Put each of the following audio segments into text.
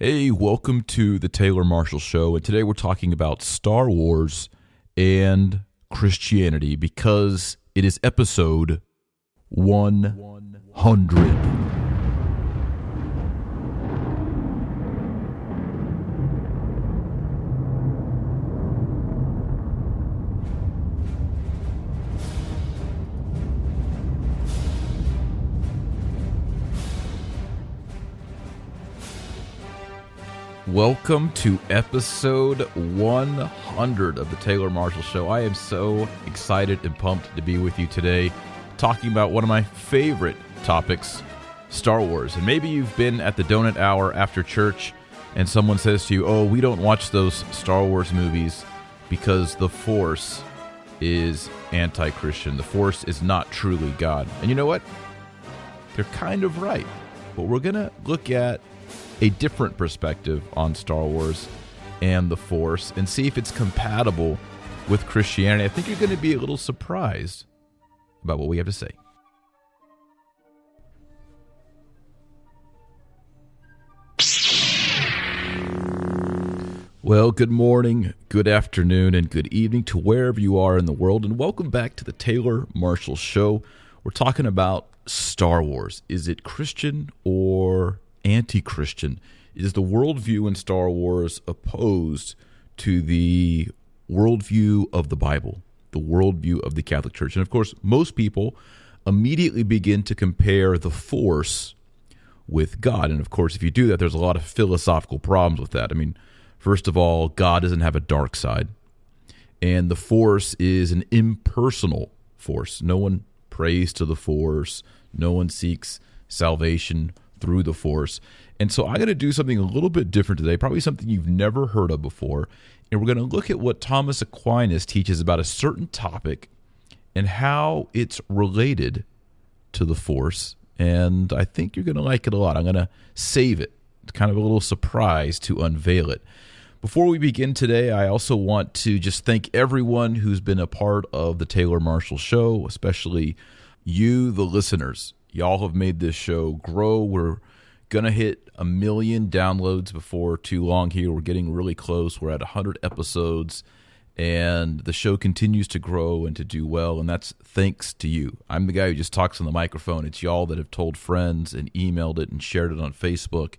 Hey, welcome to the Taylor Marshall Show, and today we're talking about Star Wars and Christianity because it is episode 100. Welcome to episode 100 of the Taylor Marshall Show. I am so excited and pumped to be with you today, talking about one of my favorite topics, Star Wars. And maybe you've been at the donut hour after church and someone says to you, oh, we don't watch those Star Wars movies because the Force is anti-Christian. The Force is not truly God. And you know what? They're kind of right. But we're going to look at a different perspective on Star Wars and the Force and see if it's compatible with Christianity. I think you're going to be a little surprised about what we have to say. Well, good morning, good afternoon, and good evening to wherever you are in the world, and welcome back to the Taylor Marshall Show. We're talking about Star Wars. Is it Christian or anti-Christian? Is the worldview in Star Wars opposed to the worldview of the Bible, the worldview of the Catholic Church? And of course, most people immediately begin to compare the Force with God. And of course, if you do that, there's a lot of philosophical problems with that. I mean, first of all, God doesn't have a dark side. And the Force is an impersonal force. No one prays to the Force. No one seeks salvation through the Force. And so I'm going to do something a little bit different today, probably something you've never heard of before. And we're going to look at what Thomas Aquinas teaches about a certain topic and how it's related to the Force. And I think you're going to like it a lot. I'm going to save it. It's kind of a little surprise to unveil it. Before we begin today, I also want to just thank everyone who's been a part of the Taylor Marshall Show, especially you, the listeners. Y'all have made this show grow. We're going to hit 1 million downloads before too long here. We're getting really close. We're at 100 episodes, and the show continues to grow and to do well, and that's thanks to you. I'm the guy who just talks on the microphone. It's y'all that have told friends and emailed it and shared it on Facebook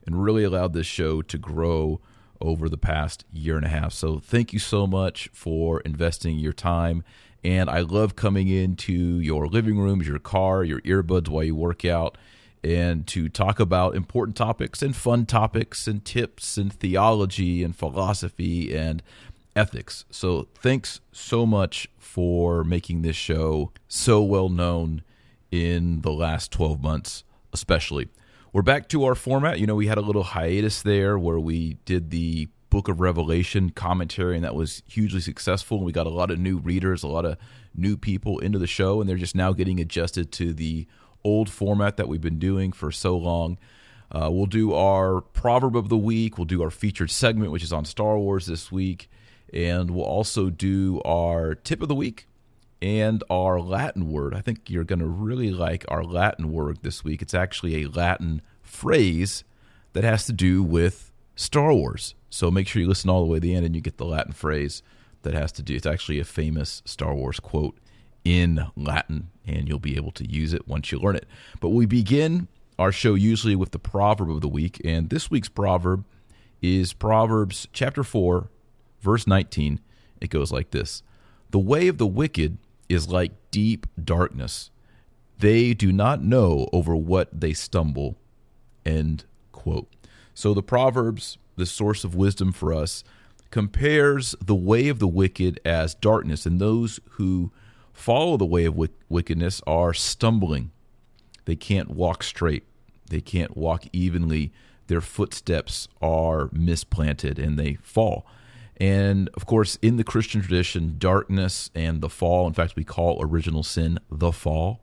and really allowed this show to grow over the past year and a half. So thank you so much for investing your time. And I love coming into your living rooms, your car, your earbuds while you work out, and to talk about important topics and fun topics and tips and theology and philosophy and ethics. So thanks so much for making this show so well known in the last 12 months, especially. We're back to our format. You know, we had a little hiatus there where we did the Book of Revelation commentary, and that was hugely successful. We got a lot of new readers, a lot of new people into the show, and they're just now getting adjusted to the old format that we've been doing for so long. We'll do our Proverb of the Week. We'll do our featured segment, which is on Star Wars this week, and we'll also do our Tip of the Week and our Latin word. I think you're going to really like our Latin word this week. It's actually a Latin phrase that has to do with Star Wars. So make sure you listen all the way to the end and you get the Latin phrase that has to do. It's actually a famous Star Wars quote in Latin, and you'll be able to use it once you learn it. But we begin our show usually with the Proverb of the Week, and this week's proverb is Proverbs chapter 4, verse 19. It goes like this: "The way of the wicked is like deep darkness. They do not know over what they stumble." End quote. So the Proverbs, the source of wisdom for us, compares the way of the wicked as darkness, and those who follow the way of wickedness are stumbling. They can't walk straight. They can't walk evenly. Their footsteps are misplanted and they fall. And of course, in the Christian tradition, darkness and the fall, in fact, we call original sin the fall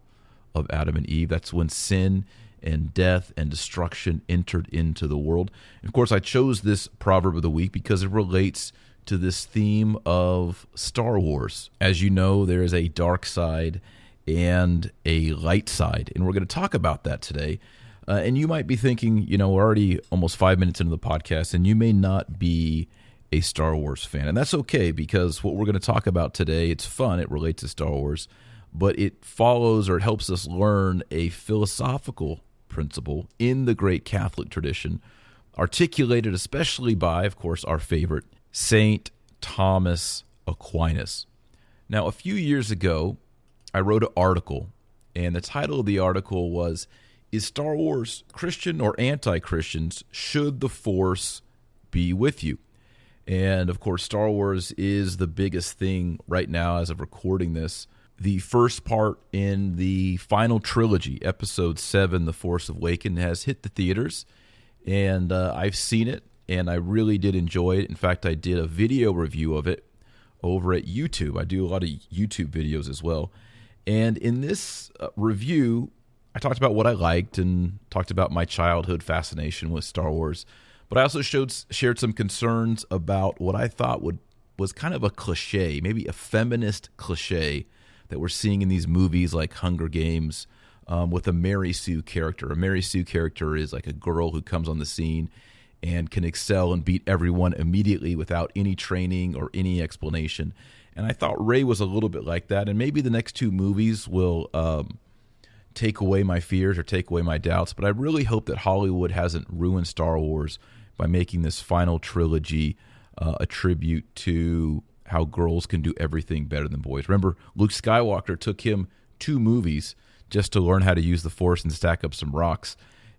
of Adam and Eve. That's when sin and death and destruction entered into the world. And of course, I chose this proverb of the week because it relates to this theme of Star Wars. As you know, there is a dark side and a light side, and we're going to talk about that today. And you might be thinking, we're already almost 5 minutes into the podcast, and you may not be a Star Wars fan. And that's okay, because what we're going to talk about today, it's fun, it relates to Star Wars, but it follows or it helps us learn a philosophical principle in the great Catholic tradition, articulated especially by, of course, our favorite, Saint Thomas Aquinas. Now, a few years ago, I wrote an article, and the title of the article was, "Is Star Wars Christian or anti-Christians? Should the Force be with you?" And, of course, Star Wars is the biggest thing right now as of recording this. The first part in the final trilogy, Episode 7, The Force Awakens, has hit the theaters, and I've seen it, and I really did enjoy it. In fact, I did a video review of it over at YouTube. I do a lot of YouTube videos as well. And in this review, I talked about what I liked and talked about my childhood fascination with Star Wars. But I also shared some concerns about what I thought was kind of a cliche, maybe a feminist cliche that we're seeing in these movies like Hunger Games with a Mary Sue character. A Mary Sue character is like a girl who comes on the scene and can excel and beat everyone immediately without any training or any explanation. And I thought Rey was a little bit like that. And maybe the next two movies will take away my fears or take away my doubts. But I really hope that Hollywood hasn't ruined Star Wars by making this final trilogy a tribute to how girls can do everything better than boys. Remember, Luke Skywalker took him 2 movies just to learn how to use the Force and stack up some rocks.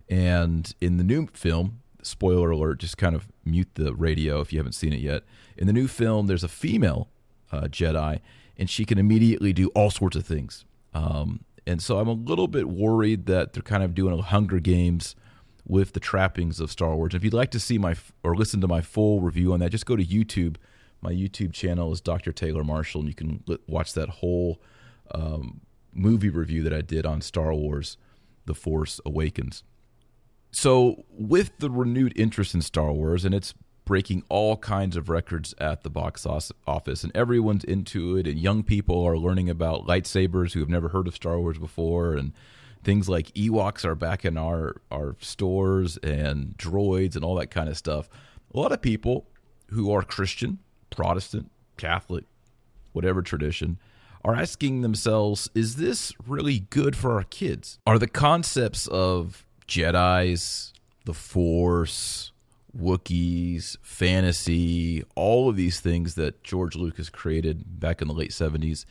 And in the new film, spoiler alert, just kind of mute the radio if you haven't seen it yet. In the new film, there's a female Jedi, and she can immediately do all sorts of things. And so I'm a little bit worried that they're kind of doing a Hunger Games with the trappings of Star Wars. If you'd like to see or listen to my full review on that, just go to YouTube. My YouTube channel is Dr. Taylor Marshall, and you can watch that whole movie review that I did on Star Wars, The Force Awakens. So with the renewed interest in Star Wars, and it's breaking all kinds of records at the box office, and everyone's into it, and young people are learning about lightsabers who have never heard of Star Wars before, and things like Ewoks are back in our stores, and droids and all that kind of stuff. A lot of people who are Christian, Protestant, Catholic, whatever tradition, are asking themselves, is this really good for our kids? Are the concepts of Jedis, the Force, Wookiees, fantasy, all of these things that George Lucas created back in the late 70s,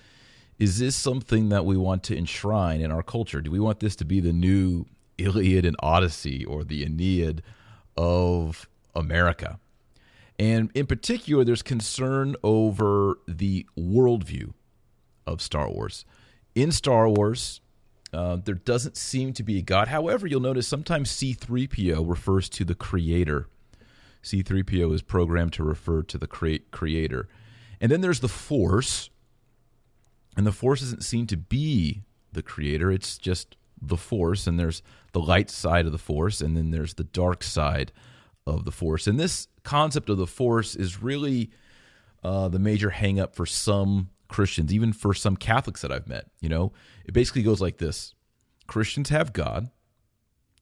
is this something that we want to enshrine in our culture? Do we want this to be the new Iliad and Odyssey or the Aeneid of America? And in particular, there's concern over the worldview of Star Wars. In Star Wars, there doesn't seem to be a God. However, you'll notice sometimes C-3PO refers to the Creator. C-3PO is programmed to refer to the Creator. And then there's the Force. And the Force doesn't seem to be the Creator. It's just the Force. And there's the light side of the Force. And then there's the dark side of the Force. And this concept of the Force is really the major hang-up for some Christians, even for some Catholics that I've met. It basically goes like this. Christians have God.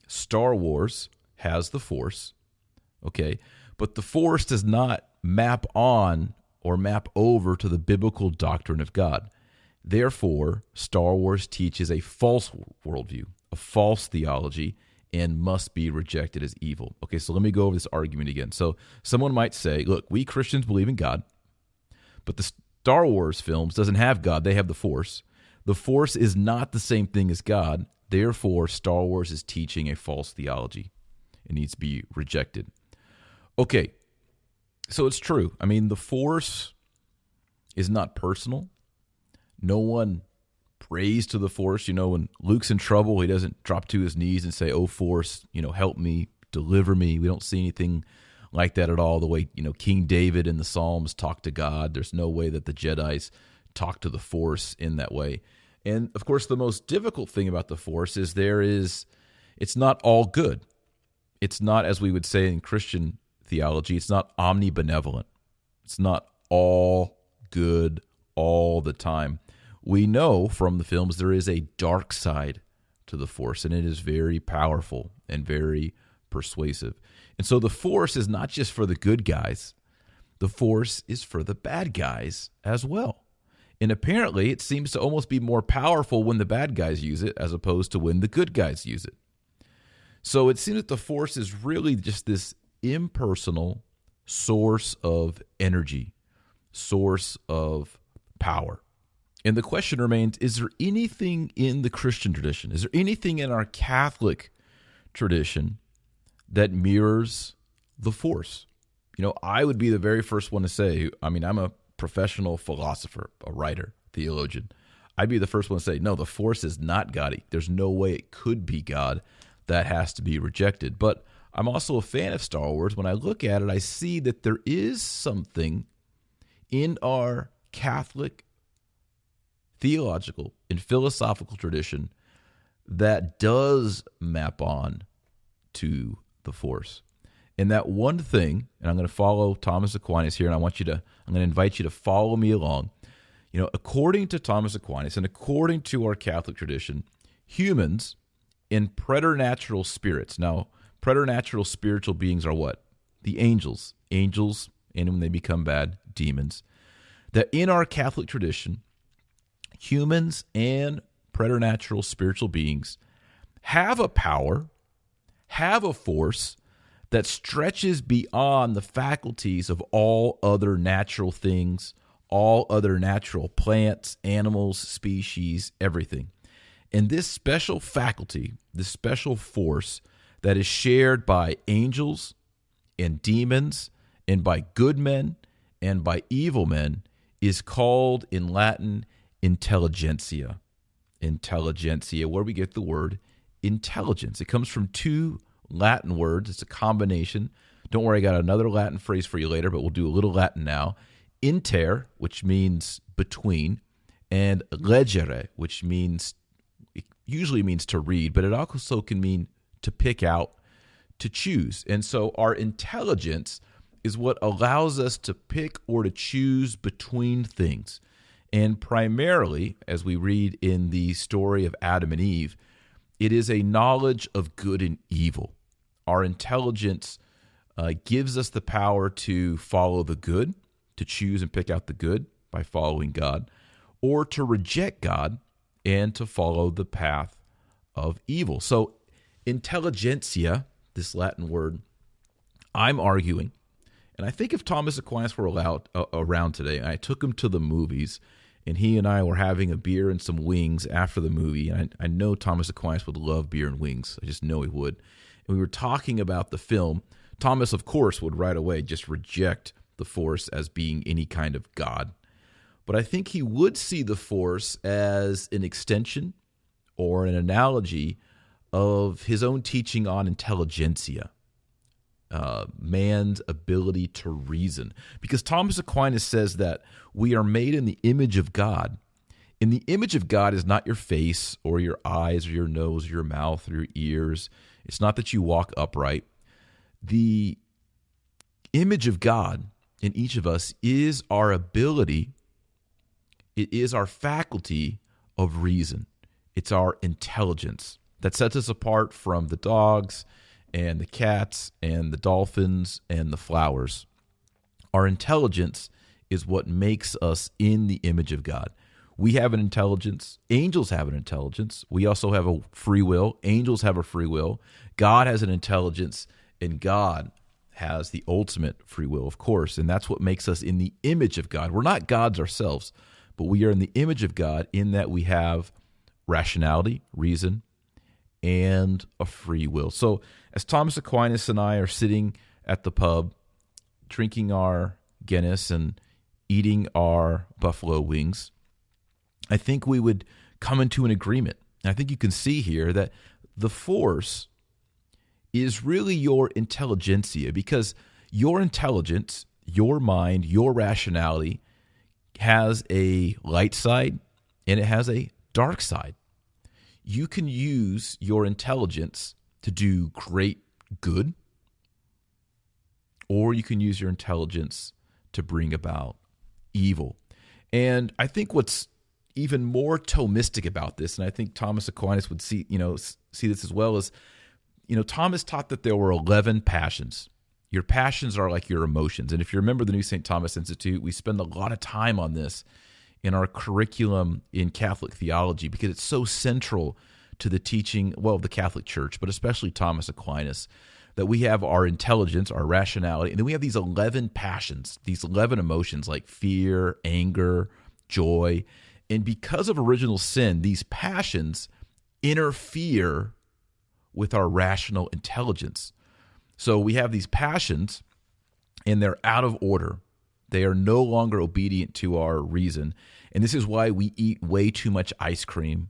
Star Wars has the Force. Okay? But the Force does not map on or map over to the biblical doctrine of God. Therefore, Star Wars teaches a false worldview, a false theology, and must be rejected as evil. Okay, so let me go over this argument again. So someone might say, look, we Christians believe in God, but the Star Wars films doesn't have God. They have the Force. The Force is not the same thing as God. Therefore, Star Wars is teaching a false theology. It needs to be rejected. Okay, so it's true. I mean, the Force is not personal. No one prays to the Force. When Luke's in trouble, he doesn't drop to his knees and say, "Oh, Force, help me, deliver me." We don't see anything like that at all. The way, King David in the Psalms talked to God. There's no way that the Jedis talk to the Force in that way. And, of course, the most difficult thing about the Force is it's not all good. It's not, as we would say in Christian theology, it's not omnibenevolent. It's not all good all the time. We know from the films there is a dark side to to the Force, and it is very powerful and very persuasive. And so the Force is not just for the good guys. The Force is for the bad guys as well. And apparently it seems to almost be more powerful when the bad guys use it as opposed to when the good guys use it. So it seems that the Force is really just this impersonal source of energy, source of power. And the question remains, is there anything in the Christian tradition, is there anything in our Catholic tradition that mirrors the Force? I would be the very first one to say, I'm a professional philosopher, a writer, theologian. I'd be the first one to say, no, the Force is not God. There's no way it could be God. That has to be rejected. But I'm also a fan of Star Wars. When I look at it, I see that there is something in our Catholic theological and philosophical tradition that does map on to the Force. And that one thing, and I'm going to follow Thomas Aquinas here, and I'm going to invite you to follow me along. According to Thomas Aquinas and according to our Catholic tradition, humans in preternatural spirits. Now, preternatural spiritual beings are what? The angels. Angels, and when they become bad, demons. That in our Catholic tradition, humans and preternatural spiritual beings have a power, have a force that stretches beyond the faculties of all other natural things, all other natural plants, animals, species, everything. And this special faculty, this special force that is shared by angels and demons and by good men and by evil men is called in Latin intellegentia. Intellegentia, where we get the word intelligence. It comes from two Latin words. It's a combination. Don't worry, I got another Latin phrase for you later, but we'll do a little Latin now. Inter, which means between, and legere, which usually means to read, but it also can mean to pick out, to choose. And so our intelligence is what allows us to pick or to choose between things. And primarily, as we read in the story of Adam and Eve, it is a knowledge of good and evil. Our intelligence gives us the power to follow the good, to choose and pick out the good by following God, or to reject God and to follow the path of evil. So intelligentsia, this Latin word, I'm arguing, and I think if Thomas Aquinas were around today, and I took him to the movies, and he and I were having a beer and some wings after the movie. And I know Thomas Aquinas would love beer and wings. I just know he would. And we were talking about the film. Thomas, of course, would right away just reject the Force as being any kind of God. But I think he would see the Force as an extension or an analogy of his own teaching on intelligentsia, man's ability to reason. Because Thomas Aquinas says that we are made in the image of God. And the image of God is not your face or your eyes or your nose or your mouth or your ears. It's not that you walk upright. The image of God in each of us is our ability, it is our faculty of reason. It's our intelligence that sets us apart from the dogs and the cats and the dolphins and the flowers. Our intelligence is what makes us in the image of God. We have an intelligence. Angels have an intelligence. We also have a free will. Angels have a free will. God has an intelligence, and God has the ultimate free will, of course, and that's what makes us in the image of God. We're not gods ourselves, but we are in the image of God in that we have rationality, reason, and a free will. So as Thomas Aquinas and I are sitting at the pub, drinking our Guinness and eating our buffalo wings, I think we would come into an agreement. And I think you can see here that the Force is really your intelligentsia, because your intelligence, your mind, your rationality has a light side and it has a dark side. You can use your intelligence to do great good, or you can use your intelligence to bring about evil. And I think what's even more Thomistic about this, and I think Thomas Aquinas would see this as well, as Thomas taught that there were 11 passions. Your passions are like your emotions. And if you remember the New St. Thomas Institute, we spend a lot of time on this in our curriculum in Catholic theology because it's so central to the teaching, of the Catholic Church, but especially Thomas Aquinas, that we have our intelligence, our rationality, and then we have these 11 passions, these 11 emotions like fear, anger, joy. And because of original sin, these passions interfere with our rational intelligence. So we have these passions, and they're out of order. They are no longer obedient to our reason. And this is why we eat way too much ice cream,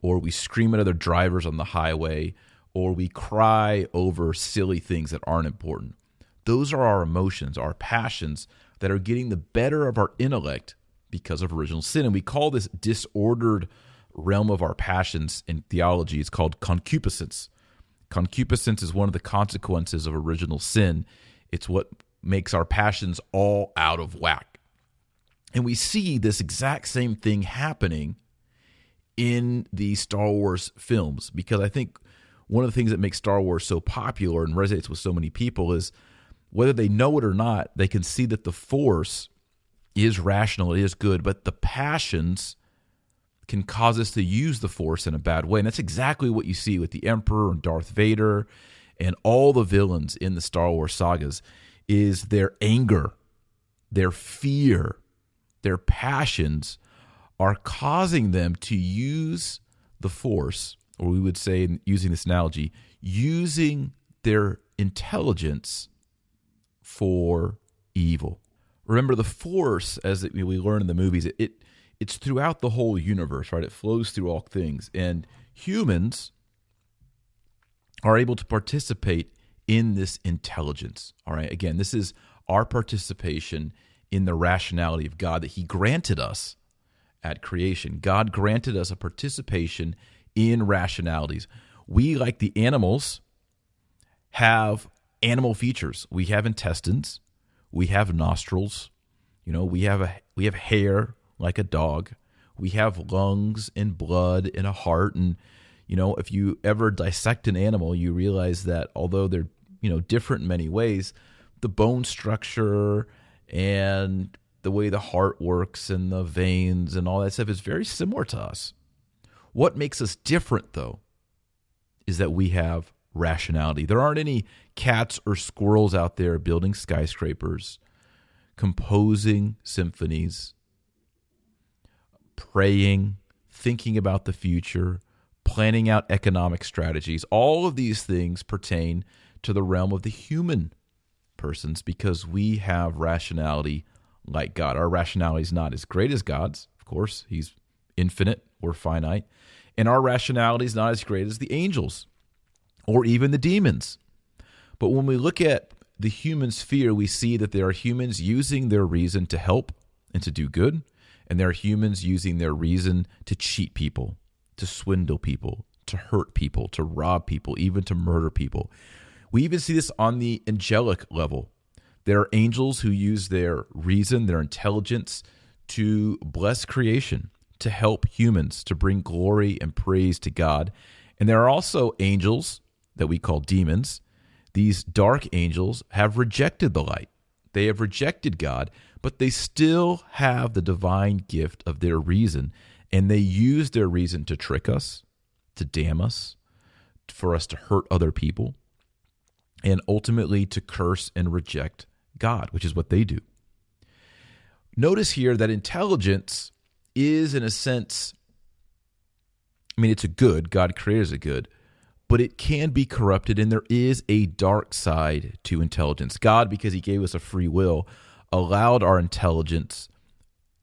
or we scream at other drivers on the highway, or we cry over silly things that aren't important. Those are our emotions, our passions that are getting the better of our intellect because of original sin. And we call this disordered realm of our passions in theology, it's called concupiscence. Concupiscence is one of the consequences of original sin. It's what makes our passions all out of whack. And we see this exact same thing happening in the Star Wars films, because I think one of the things that makes Star Wars so popular and resonates with so many people is whether they know it or not, they can see that the Force is rational, it is good, but the passions can cause us to use the Force in a bad way. And that's exactly what you see with the Emperor and Darth Vader and all the villains in the Star Wars sagas, is their anger, their fear, their passions are causing them to use the Force, or we would say, using this analogy, using their intelligence for evil. Remember, the Force, as we learn in the movies, it's throughout the whole universe, right? It flows through all things. And humans are able to participate in this intelligence, all right? Again, this is our participation in the rationality of God that he granted us at creation. God granted us a participation in rationalities. We, like the animals, have animal features. We have intestines. We have nostrils. We have hair like a dog. We have lungs and blood and a heart. And, if you ever dissect an animal, you realize that although they're, different in many ways, the bone structure and the way the heart works and the veins and all that stuff is very similar to us. What makes us different, though, is that we have rationality. There aren't any cats or squirrels out there building skyscrapers, composing symphonies, praying, thinking about the future, planning out economic strategies. All of these things pertain to the realm of the human persons because we have rationality like God. Our rationality is not as great as God's. Of course, he's infinite, we're finite. And our rationality is not as great as the angels or even the demons. But when we look at the human sphere, we see that there are humans using their reason to help and to do good, and there are humans using their reason to cheat people, to swindle people, to hurt people, to rob people, even to murder people. We even see this on the angelic level. There are angels who use their reason, their intelligence to bless creation, to help humans, to bring glory and praise to God. And there are also angels that we call demons. These dark angels have rejected the light. They have rejected God, but they still have the divine gift of their reason, and they use their reason to trick us, to damn us, for us to hurt other people, and ultimately to curse and reject God, which is what they do. Notice here that intelligence is, in a sense, it's a good. God created a good, but it can be corrupted, and there is a dark side to intelligence. God, because he gave us a free will, allowed our intelligence,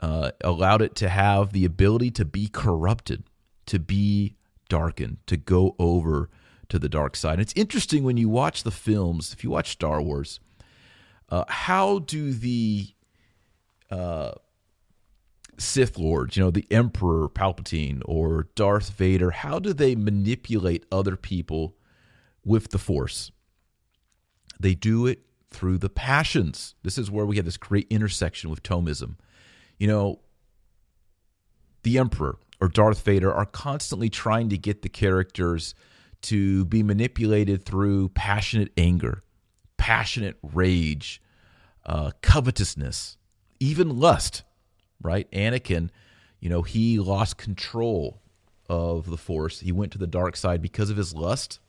allowed it to have the ability to be corrupted, to be darkened, to go over to the dark side. It's interesting when you watch the films, if you watch Star Wars, how do the Sith Lords, the Emperor Palpatine or Darth Vader, how do they manipulate other people with the Force? They do it through the passions. This is where we have this great intersection with Thomism. the Emperor or Darth Vader are constantly trying to get the characters to be manipulated through passionate anger, passionate rage, covetousness, even lust, right? Anakin, he lost control of the Force. He went to the dark side because of his lust,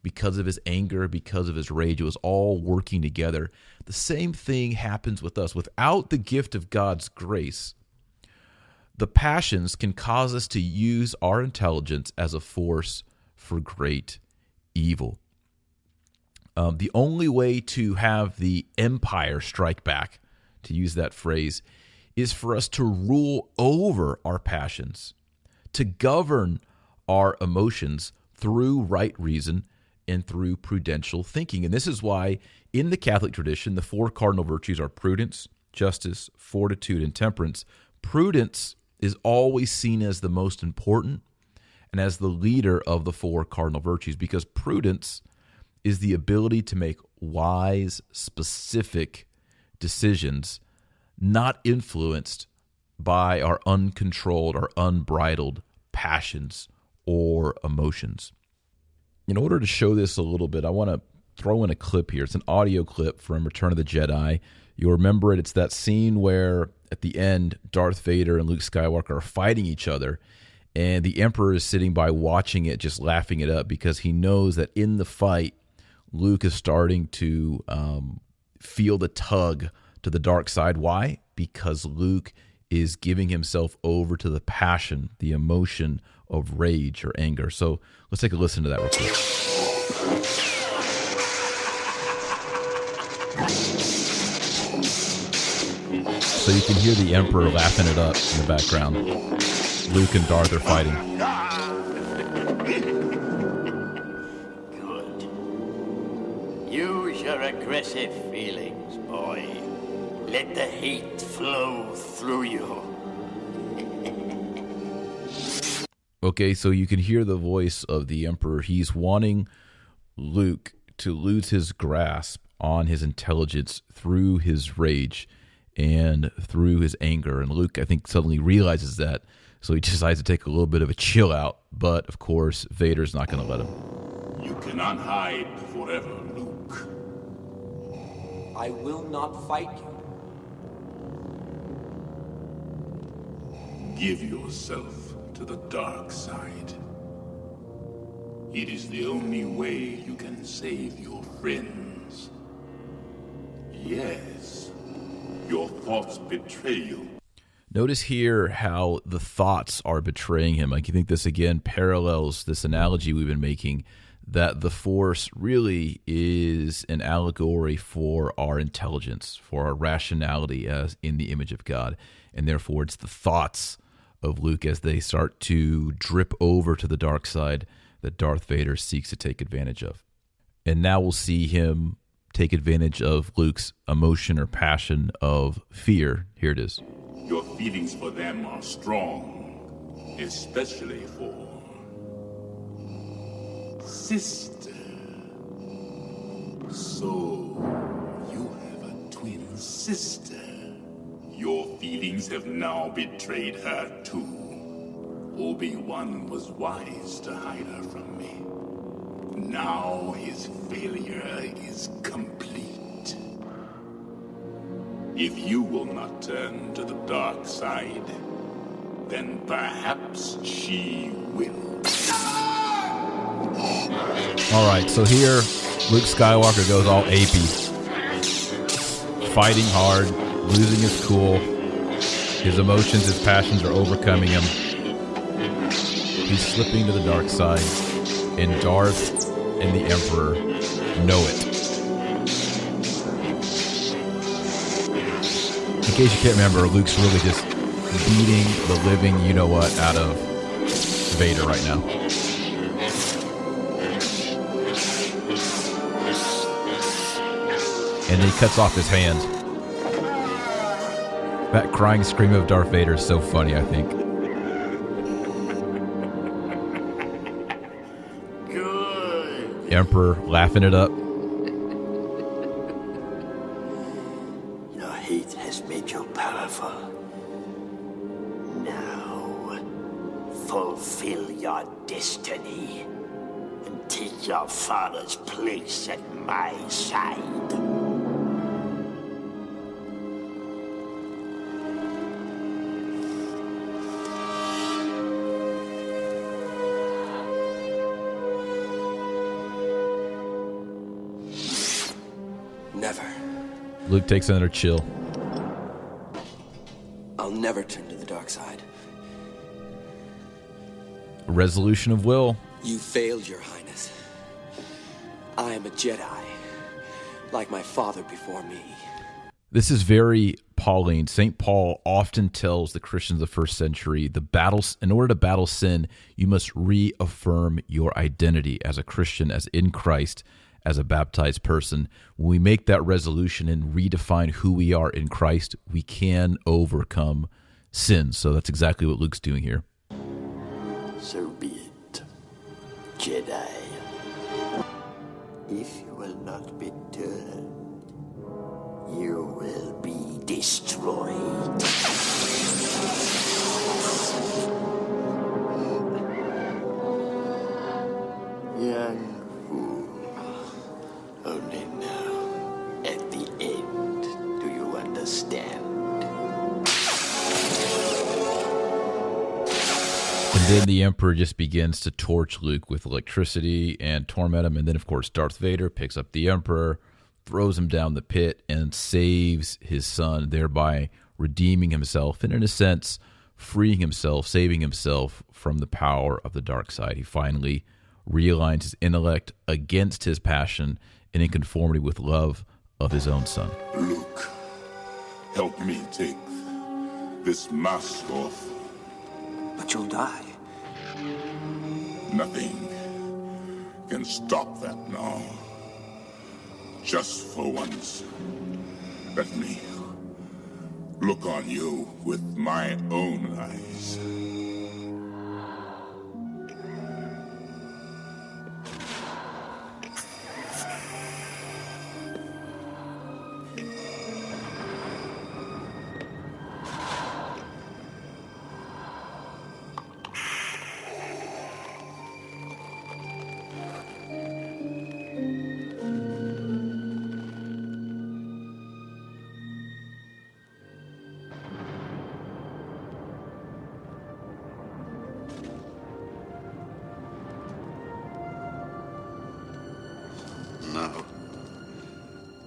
because of his anger, because of his rage. It was all working together. The same thing happens with us. Without the gift of God's grace, the passions can cause us to use our intelligence as a force for great evil. The only way to have the empire strike back, to use that phrase, is for us to rule over our passions, to govern our emotions through right reason and through prudential thinking. And this is why in the Catholic tradition, the 4 cardinal virtues are prudence, justice, fortitude, and temperance. Prudence is always seen as the most important and as the leader of the 4 cardinal virtues, because prudence is the ability to make wise, specific decisions, not influenced by our uncontrolled or unbridled passions or emotions. In order to show this a little bit, I want to throw in a clip here. It's an audio clip from Return of the Jedi. You'll remember it. It's that scene where at the end, Darth Vader and Luke Skywalker are fighting each other, and the Emperor is sitting by watching it, just laughing it up, because he knows that in the fight, Luke is starting to feel the tug to the dark side. Why? Because Luke is giving himself over to the passion, the emotion of rage or anger. So let's take a listen to that real quick. So you can hear the Emperor laughing it up in the background. Luke and Darth are fighting. Good. Use your aggressive feelings, boy. Let the hate flow through you. Okay, so you can hear the voice of the Emperor. He's wanting Luke to lose his grasp on his intelligence through his rage and through his anger. And Luke, I think, suddenly realizes that, so he decides to take a little bit of a chill out. But, of course, Vader's not going to let him. You cannot hide forever, Luke. I will not fight you. Give yourself to the dark side. It is the only way you can save your friends. Yes, your thoughts betray you. Notice here how the thoughts are betraying him. I think this again parallels this analogy we've been making, that the Force really is an allegory for our intelligence, for our rationality as in the image of God. And therefore it's the thoughts of Luke as they start to drip over to the dark side that Darth Vader seeks to take advantage of. And now we'll see him take advantage of Luke's emotion or passion of fear. Here it is. Your feelings for them are strong, especially for sister. So, you have a twin sister. Your feelings have now betrayed her too. Obi-Wan was wise to hide her from me. Now his failure is complete. If you will not turn to the dark side, then perhaps she will. All right, so here Luke Skywalker goes all apey, fighting hard, losing his cool. His emotions, his passions are overcoming him. He's slipping to the dark side, and Darth and the Emperor know it. In case you can't remember, Luke's really just beating the living you-know-what out of Vader right now. And he cuts off his hand. That crying scream of Darth Vader is so funny, I think. Good. Emperor laughing it up. Your hate has made you powerful. Now, fulfill your destiny and take your father's place at my side. Never. Luke takes another chill. I'll never turn to the dark side. A resolution of will. You failed, Your Highness. I am a Jedi, like my father before me. This is very Pauline. St. Paul often tells the Christians of the first century, in order to battle sin, you must reaffirm your identity as a Christian, as in Christ, as a baptized person. When we make that resolution and redefine who we are in Christ, we can overcome sin. So that's exactly what Luke's doing here. So be it, Jedi. If you will not be turned, you will be destroyed. Young fool. Only now, at the end, do you understand? And then the Emperor just begins to torch Luke with electricity and torment him. And then, of course, Darth Vader picks up the Emperor, throws him down the pit, and saves his son, thereby redeeming himself and, in a sense, freeing himself, saving himself from the power of the dark side. He finally realigns his intellect against his passion and in conformity with love of his own son. Luke, help me take this mask off. But you'll die. Nothing can stop that now. Just for once, let me look on you with my own eyes. Now,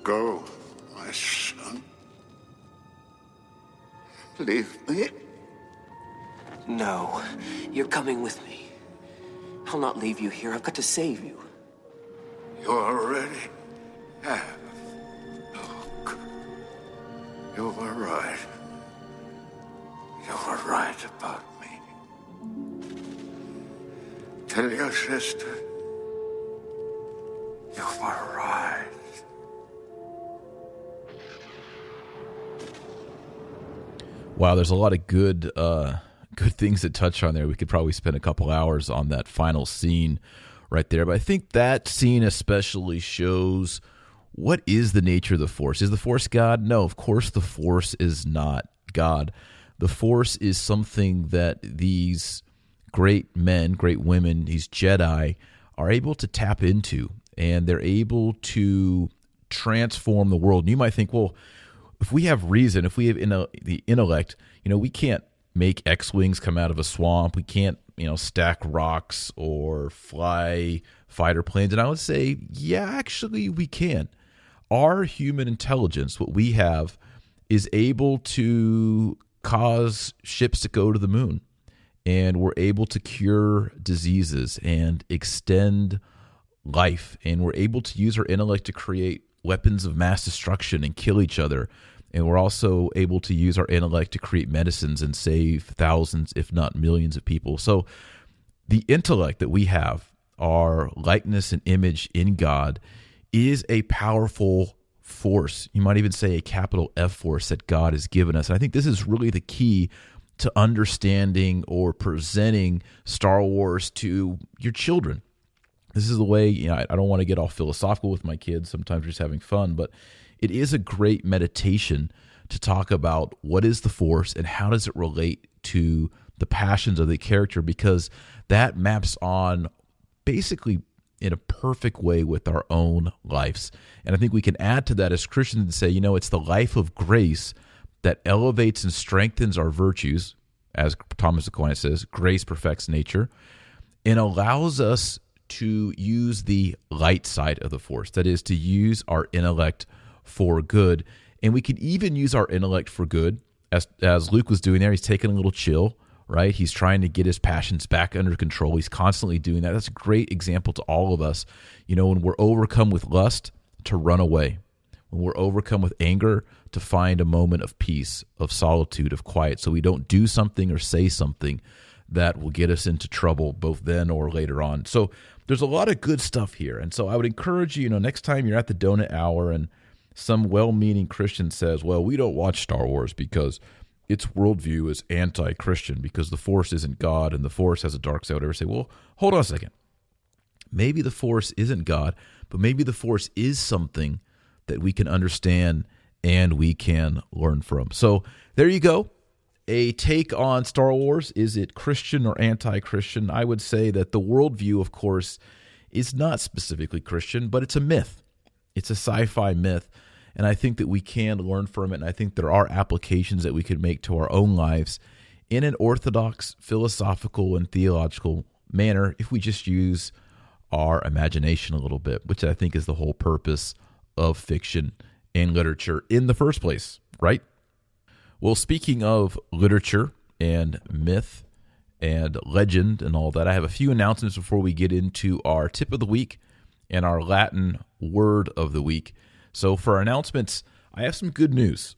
go, my son. Leave me. No, you're coming with me. I'll not leave you here. I've got to save you. You already have. Look, you were right. You were right about me. Tell your sister you were right. Wow, there's a lot of good things to touch on there. We could probably spend a couple hours on that final scene right there. But I think that scene especially shows what is the nature of the Force. Is the Force God? No, of course the Force is not God. The Force is something that these great men, great women, these Jedi are able to tap into, and they're able to transform the world. And you might think, well, if we have reason, if we have the intellect, we can't make X-Wings come out of a swamp. We can't, stack rocks or fly fighter planes. And I would say, yeah, actually we can. Our human intelligence, what we have, is able to cause ships to go to the moon. And we're able to cure diseases and extend life. And we're able to use our intellect to create weapons of mass destruction and kill each other. And we're also able to use our intellect to create medicines and save thousands, if not millions of people. So the intellect that we have, our likeness and image in God, is a powerful force. You might even say a capital F force that God has given us. And I think this is really the key to understanding or presenting Star Wars to your children. This is the way, I don't want to get all philosophical with my kids. Sometimes we're just having fun, but it is a great meditation to talk about what is the Force and how does it relate to the passions of the character, because that maps on basically in a perfect way with our own lives. And I think we can add to that as Christians and say, it's the life of grace that elevates and strengthens our virtues. As Thomas Aquinas says, grace perfects nature, and allows us to use the light side of the force. That is, to use our intellect for good. And we can even use our intellect for good, as Luke was doing there. He's taking a little chill, right? He's trying to get his passions back under control. He's constantly doing that. That's a great example to all of us. When we're overcome with lust, to run away. When we're overcome with anger, to find a moment of peace, of solitude, of quiet, so we don't do something or say something that will get us into trouble both then or later on. So there's a lot of good stuff here. And so I would encourage you, next time you're at the donut hour and some well-meaning Christian says, well, we don't watch Star Wars because its worldview is anti-Christian, because the Force isn't God and the Force has a dark side. Whatever. Say, well, hold on a second. Maybe the Force isn't God, but maybe the Force is something that we can understand and we can learn from. So there you go. A take on Star Wars. Is it Christian or anti-Christian? I would say that the worldview, of course, is not specifically Christian, but it's a myth. It's a sci-fi myth, and I think that we can learn from it, and I think there are applications that we could make to our own lives in an orthodox, philosophical, and theological manner if we just use our imagination a little bit, which I think is the whole purpose of fiction and literature in the first place, right? Well, speaking of literature and myth and legend and all that, I have a few announcements before we get into our tip of the week and our Latin word of the week. So for our announcements, I have some good news.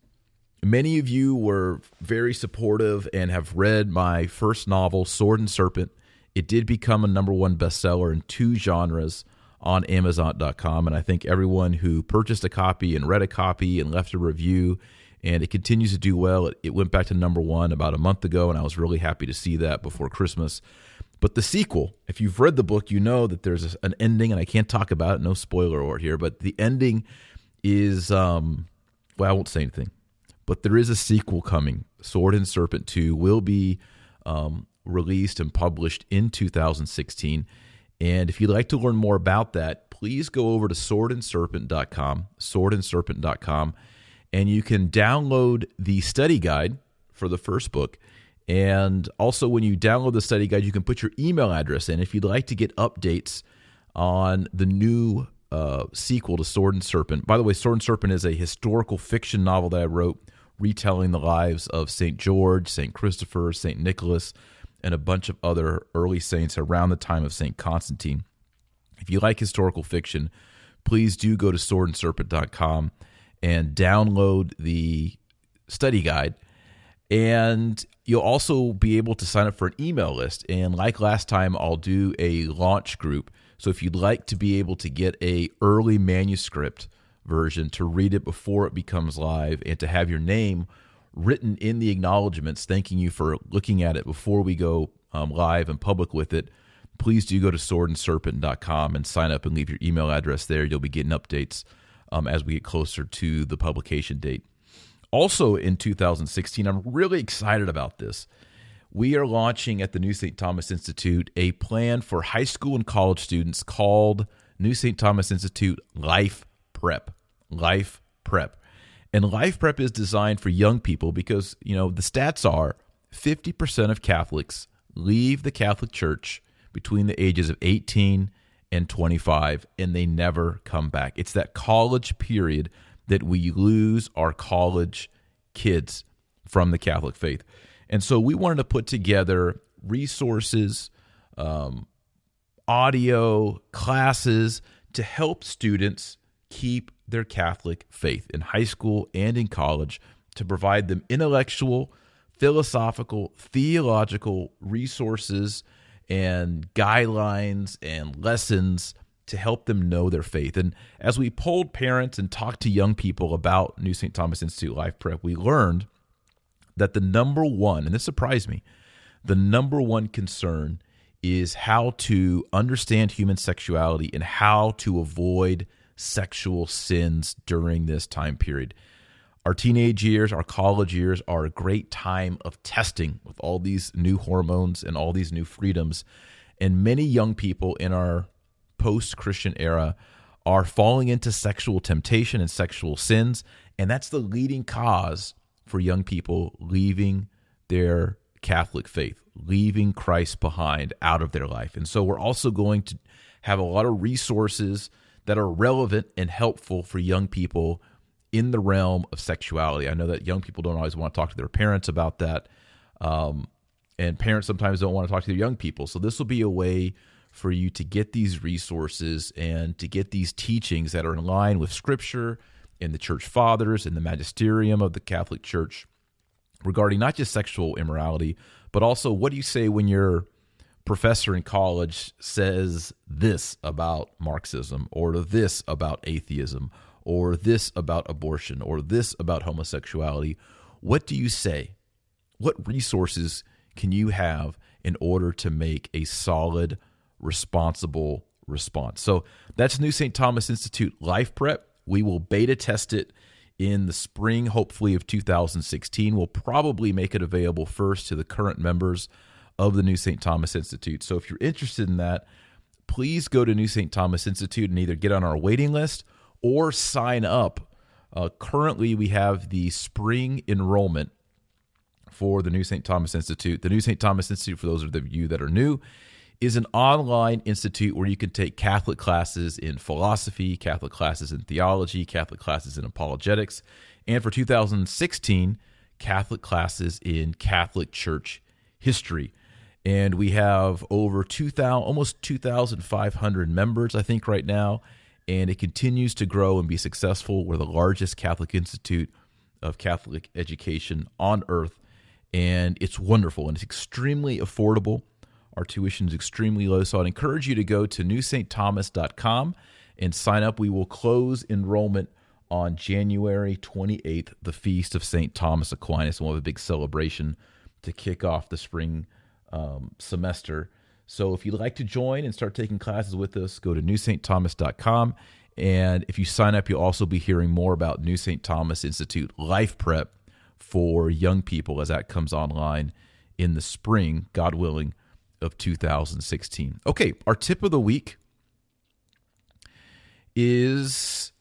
Many of you were very supportive and have read my first novel, Sword and Serpent. It did become a #1 bestseller in 2 genres on Amazon.com, and I think everyone who purchased a copy and read a copy and left a review, and it continues to do well. It went back to #1 about a month ago, and I was really happy to see that before Christmas. But the sequel, if you've read the book, you know that there's an ending, and I can't talk about it, no spoiler alert here, but the ending is, well, I won't say anything, but there is a sequel coming. Sword and Serpent 2 will be released and published in 2016. And if you'd like to learn more about that, please go over to swordandserpent.com, swordandserpent.com, and you can download the study guide for the first book. And also, when you download the study guide, you can put your email address in if you'd like to get updates on the new sequel to Sword and Serpent. By the way, Sword and Serpent is a historical fiction novel that I wrote retelling the lives of St. George, St. Christopher, St. Nicholas, and a bunch of other early saints around the time of St. Constantine. If you like historical fiction, please do go to swordandserpent.com and download the study guide. And you'll also be able to sign up for an email list. And like last time, I'll do a launch group. So if you'd like to be able to get a early manuscript version to read it before it becomes live and to have your name written in the acknowledgments thanking you for looking at it before we go live and public with it, please do go to swordandserpent.com and sign up and leave your email address there. You'll be getting updates as we get closer to the publication date. Also in 2016, I'm really excited about this. We are launching at the New St. Thomas Institute a plan for high school and college students called New St. Thomas Institute Life Prep. Life Prep. And Life Prep is designed for young people because, the stats are 50% of Catholics leave the Catholic Church between the ages of 18 and 25, and they never come back. It's that college period that we lose our college kids from the Catholic faith. And so we wanted to put together resources, audio, classes to help students keep their Catholic faith in high school and in college, to provide them intellectual, philosophical, theological resources and guidelines and lessons to help them know their faith. And as we polled parents and talked to young people about New St. Thomas Institute Life Prep, we learned that the number one, and this surprised me, the number one concern is how to understand human sexuality and how to avoid sexual sins during this time period. Our teenage years, our college years are a great time of testing with all these new hormones and all these new freedoms. And many young people in our post-Christian era are falling into sexual temptation and sexual sins. And that's the leading cause for young people leaving their Catholic faith, leaving Christ behind out of their life. And so we're also going to have a lot of resources that are relevant and helpful for young people in the realm of sexuality. I know that young people don't always want to talk to their parents about that. And parents sometimes don't want to talk to their young people. So this will be a way for you to get these resources and to get these teachings that are in line with Scripture and the Church Fathers and the magisterium of the Catholic Church regarding not just sexual immorality, but also what do you say when your professor in college says this about Marxism, or this about atheism, or this about abortion, or this about homosexuality? What do you say? What resources can you have in order to make a solid, responsible response? So that's New St. Thomas Institute Life Prep. We will beta test it in the spring, hopefully, of 2016. We'll probably make it available first to the current members of the New St. Thomas Institute. So if you're interested in that, please go to New St. Thomas Institute and either get on our waiting list or sign up. Currently, we have the spring enrollment for the New St. Thomas Institute. The New St. Thomas Institute, for those of you that are new, is an online institute where you can take Catholic classes in philosophy, Catholic classes in theology, Catholic classes in apologetics, and for 2016, Catholic classes in Catholic Church history. And we have over almost 2,500 members, I think, right now, and it continues to grow and be successful. We're the largest Catholic institute of Catholic education on earth, and it's wonderful, and it's extremely affordable. Our tuition is extremely low, so I'd encourage you to go to newstthomas.com and sign up. We will close enrollment on January 28th, the Feast of St. Thomas Aquinas, and we'll have a big celebration to kick off the spring semester. So if you'd like to join and start taking classes with us, go to newstthomas.com. And if you sign up, you'll also be hearing more about New St. Thomas Institute Life Prep for young people as that comes online in the spring, God willing, of 2016. Okay, our tip of the week is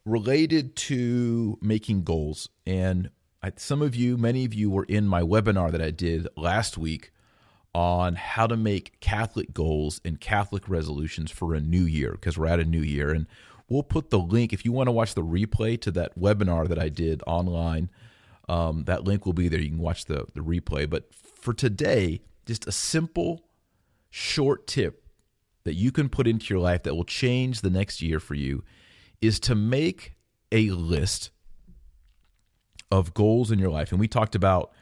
related to making goals. And many of you were in my webinar that I did last week on how to make Catholic goals and Catholic resolutions for a new year, because we're at a new year. And we'll put the link, if you want to watch the replay to that webinar that I did online, that link will be there. You can watch the replay. But for today, just a simple, short tip that you can put into your life that will change the next year for you is to make a list of goals in your life. And we talked about,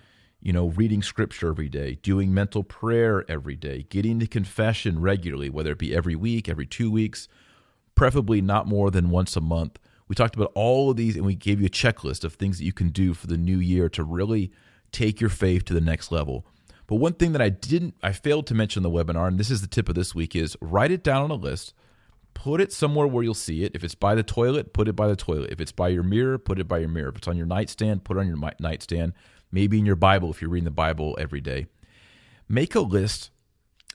reading Scripture every day, doing mental prayer every day, getting to confession regularly, whether it be every week, every 2 weeks, preferably not more than once a month. We talked about all of these, and we gave you a checklist of things that you can do for the new year to really take your faith to the next level. But one thing that I failed to mention in the webinar, and this is the tip of this week, is write it down on a list, put it somewhere where you'll see it. If it's by the toilet, put it by the toilet. If it's by your mirror, put it by your mirror. If it's on your nightstand, put it on your nightstand. Maybe in your Bible if you're reading the Bible every day. Make a list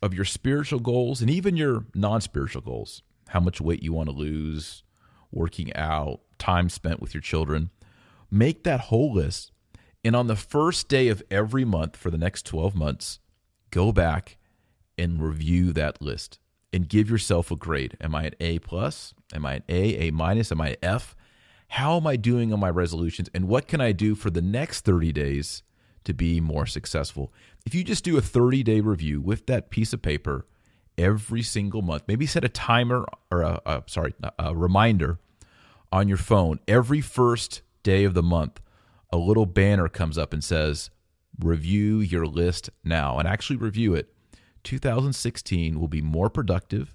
of your spiritual goals and even your non-spiritual goals. How much weight you want to lose, working out, time spent with your children. Make that whole list. And on the first day of every month for the next 12 months, go back and review that list and give yourself a grade. Am I an A+? Am I an A minus? Am I an F? How am I doing on my resolutions? And what can I do for the next 30 days to be more successful? If you just do a 30-day review with that piece of paper every single month, maybe set a timer or a reminder on your phone. Every first day of the month, a little banner comes up and says, review your list now, and actually review it. 2016 will be more productive.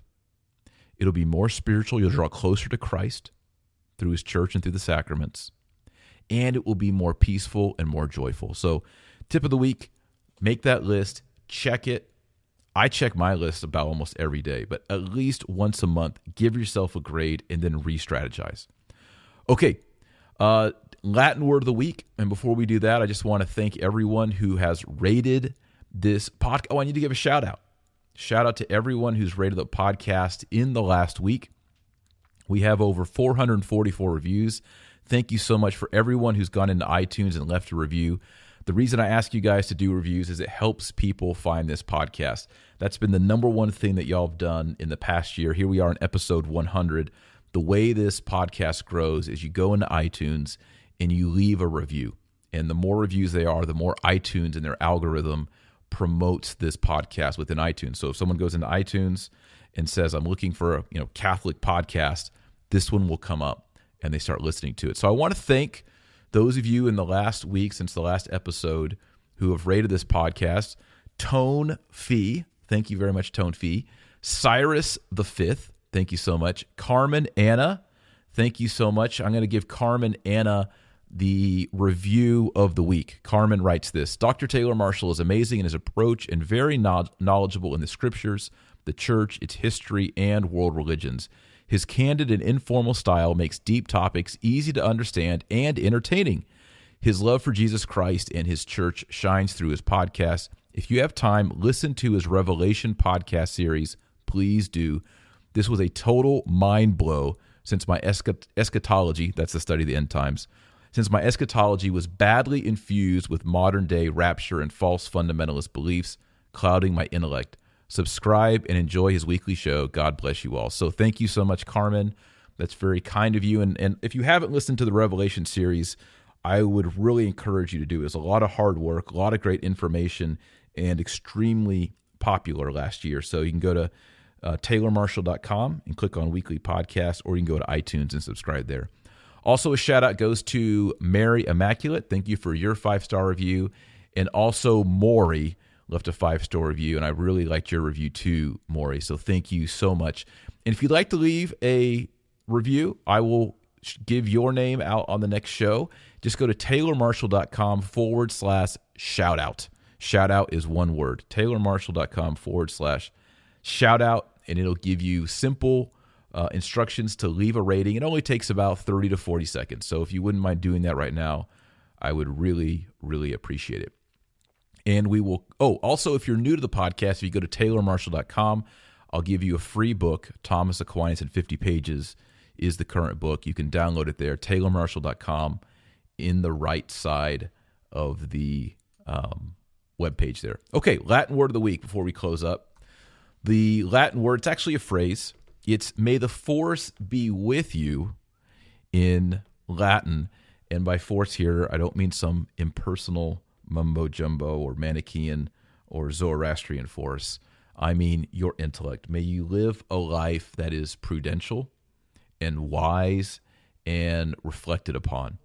It'll be more spiritual. You'll draw closer to Christ through his church and through the sacraments. And it will be more peaceful and more joyful. So tip of the week, make that list, check it. I check my list about almost every day, but at least once a month, give yourself a grade and then re-strategize. Okay, Latin word of the week. And before we do that, I just want to thank everyone who has rated this podcast. Oh, I need to give a shout out. Shout out to everyone who's rated the podcast in the last week. We have over 444 reviews. Thank you so much for everyone who's gone into iTunes and left a review. The reason I ask you guys to do reviews is it helps people find this podcast. That's been the number one thing that y'all have done in the past year. Here we are in episode 100. The way this podcast grows is you go into iTunes and you leave a review. And the more reviews they are, the more iTunes and their algorithm promotes this podcast within iTunes. So if someone goes into iTunes and says, I'm looking for a Catholic podcast, this one will come up and they start listening to it. So I want to thank those of you in the last week since the last episode who have rated this podcast. Tone Fee, thank you very much, Tone Fee. Cyrus the Fifth, thank you so much. Carmen Anna, thank you so much. I'm going to give Carmen Anna the review of the week. Carmen writes this: Dr. Taylor Marshall is amazing in his approach and very knowledgeable in the scriptures, the church, its history, and world religions. His candid and informal style makes deep topics easy to understand and entertaining. His love for Jesus Christ and his church shines through his podcast. If you have time, listen to his Revelation podcast series. Please do. This was a total mind blow since my eschatology, that's the study of the end times, since my eschatology was badly infused with modern-day rapture and false fundamentalist beliefs, clouding my intellect. Subscribe and enjoy his weekly show. God bless you all. So thank you so much, Carmen. That's very kind of you. And if you haven't listened to the Revelation series, I would really encourage you to do it. It's a lot of hard work, a lot of great information, and extremely popular last year. So you can go to taylormarshall.com and click on weekly podcast, or you can go to iTunes and subscribe there. Also, a shout out goes to Mary Immaculate. Thank you for your 5-star review. And also Maury left a 5-star review, and I really liked your review too, Maury. So thank you so much. And if you'd like to leave a review, I will give your name out on the next show. Just go to taylormarshall.com/shout out. Shout out is one word. taylormarshall.com/shout out, and it'll give you simple instructions to leave a rating. It only takes about 30 to 40 seconds. So if you wouldn't mind doing that right now, I would really, really appreciate it. And we will, also, if you're new to the podcast, if you go to taylormarshall.com, I'll give you a free book. Thomas Aquinas in 50 Pages is the current book. You can download it there, taylormarshall.com, in the right side of the webpage there. Okay, Latin word of the week before we close up. The Latin word, it's actually a phrase. It's "May the force be with you" in Latin. And by force here, I don't mean some impersonal mumbo-jumbo or Manichaean or Zoroastrian force. I mean your intellect. May you live a life that is prudential and wise and reflected upon.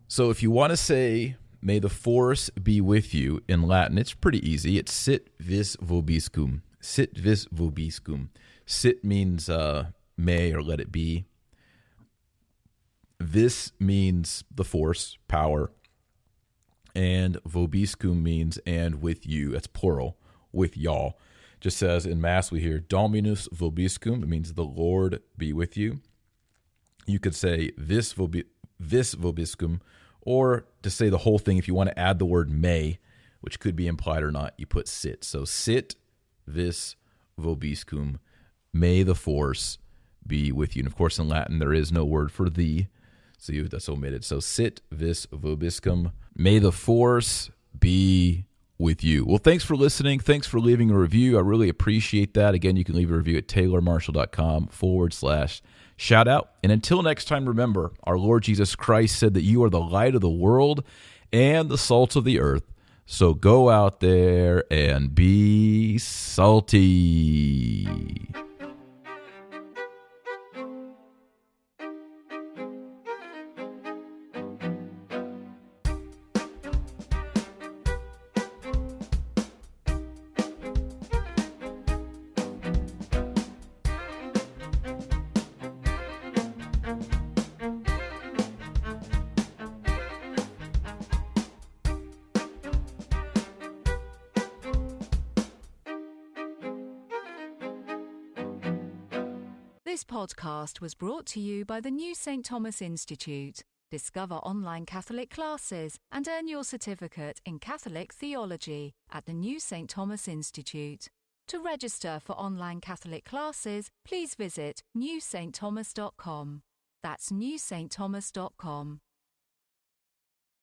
So if you want to say, "May the force be with you" in Latin, it's pretty easy. It's "sit vis vobiscum." Sit vis vobiscum. Sit means may or let it be. Vis means the force, power. And vobiscum means "and with you." That's plural, with y'all. Just as in Mass we hear "Dominus vobiscum." It means "the Lord be with you." You could say vis vobiscum, or to say the whole thing, if you want to add the word "may," which could be implied or not, you put "sit." So sit vis vobiscum. May the force be with you. And of course, in Latin, there is no word for "the," so that's omitted. So sit vis vobiscum. May the force be with you. Well, thanks for listening. Thanks for leaving a review. I really appreciate that. Again, you can leave a review at taylormarshall.com/shout out. And until next time, remember, our Lord Jesus Christ said that you are the light of the world and the salt of the earth. So go out there and be salty. This podcast was brought to you by the New St. Thomas Institute. Discover online Catholic classes and earn your certificate in Catholic theology at the New St. Thomas Institute. To register for online Catholic classes, please visit newstthomas.com. That's newstthomas.com.